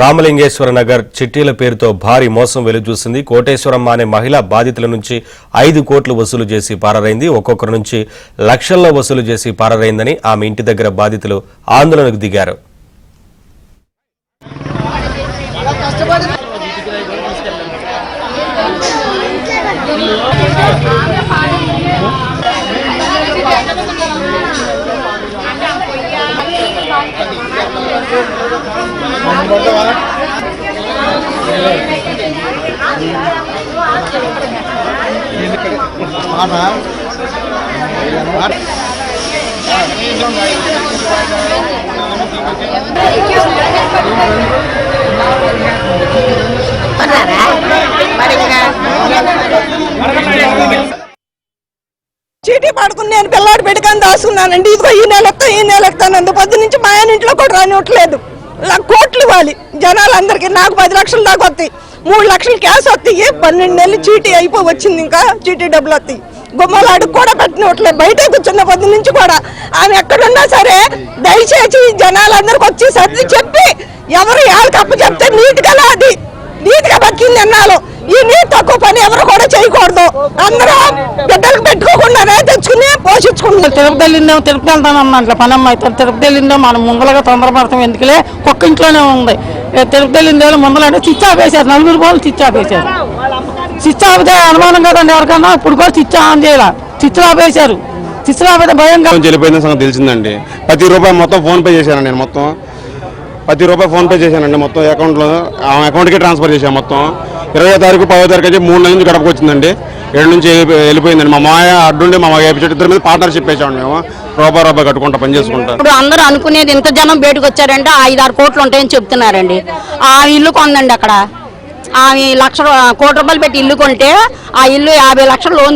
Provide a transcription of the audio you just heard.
రామలింగేశ్వర నగర్ చిట్టీల పేరుతో భారీ మోసం వెలుచూసింది. కోటేశ్వరమ్మ అనే మహిళ బాధితుల నుంచి 5 కోట్లు వసూలు చేసి పారరైంది. ఒక్కొక్కరి నుంచి లక్షల్లో వసూలు చేసి పారరైందని ఆమె ఇంటి దగ్గర బాధితులు ఆందోళనకు దిగారు. చీటీ పడుకుని నేను పిల్లాడు పెట్టుకొని దాచుకున్నానండి. ఇదిగో ఈ నెల ఎక్కుతాను అందు పొద్దు నుంచి మా ఆయన ఇంట్లో కూడా రానివ్వట్లేదు. కోట్లు ఇవ్వాలి జనాలందరికీ. నాకు 10 లక్షలు దాకా వస్తాయి, 3 లక్షలు క్యాష్ వస్తాయి. 12 నెలలు చీటీ అయిపోయి వచ్చింది, ఇంకా చీటీ డబ్బులు వస్తాయి. గుమ్మలాడికి కూడా పెట్టినట్లేదు, బయట కూర్చున్న పొద్దు నుంచి కూడా. ఆమె ఎక్కడున్నా సరే దయచేసి జనాలందరికి వచ్చి సర్ది చెప్పి ఎవరు ఏళ్ళకప్పు చెప్తే నీట్గా అది నీట్గా బతికింది అన్నాను. ఈ నీరు తక్కువ పని ఎవరు కూడా చేయకూడదు. అందరూ బిడ్డలకు పెట్టుకోకుండానే తెచ్చుకుని పోషించుకుంటున్నారు. తిరుపతి వెళ్ళిందేమో తిరుపతి వెళ్తానమ్మా, అట్లా పనమ్మ అయితే తిరుపతి వెళ్ళిందో మనం ముందరగా తొందరపడతాం ఎందుకులే, ఒక్క ఇంట్లోనే ఉంది. తిరుపతి వెళ్ళిందేమో ముందరంటే చిచ్చా వేశారు, 4 బాల్ చిచ్చా వేశారు. చిచ్చా ఆపితే అనుమానం కదండి ఎవరికన్నా. ఇప్పుడు కూడా చిచ్చా ఆన్ చేయాల, చిచ్చులు ఆపేశారు. చిచ్చులు ఆపితే భయంగా వెళ్ళిపోయిన సంగతి తెలిసిందండి. ₹10 మొత్తం ఫోన్ పే చేశాను నేను. మొత్తం ₹10 ఫోన్ పే చేశానండి. మొత్తం అకౌంట్లో అకౌంట్కి ట్రాన్స్ఫర్ చేశాను. మొత్తం 20వ తారీఖు 10వ తారీఖు అయితే 3 నెలల నుంచి గడపకు వచ్చిందండి. 7 నుంచి వెళ్ళిపోయిందండి. మా మాయ అడ్డుండి మా ఇద్దరి మీద పార్ట్నర్షిప్ వేసాము. మేము రూపాయి కట్టుకుంటా పని చేసుకుంటాం. ఇప్పుడు అందరూ అనుకునేది ఇంత జనం బయటకు వచ్చారంటే 5-6 కోట్లు ఉంటాయని చెప్తున్నారండి. ఆ ఇల్లు కొందండి, అక్కడ ఆమె ₹1,00,000 కోటి పెట్టి ఇల్లు కొంటే ఆ ఇల్లు 50 లక్షలు లోన్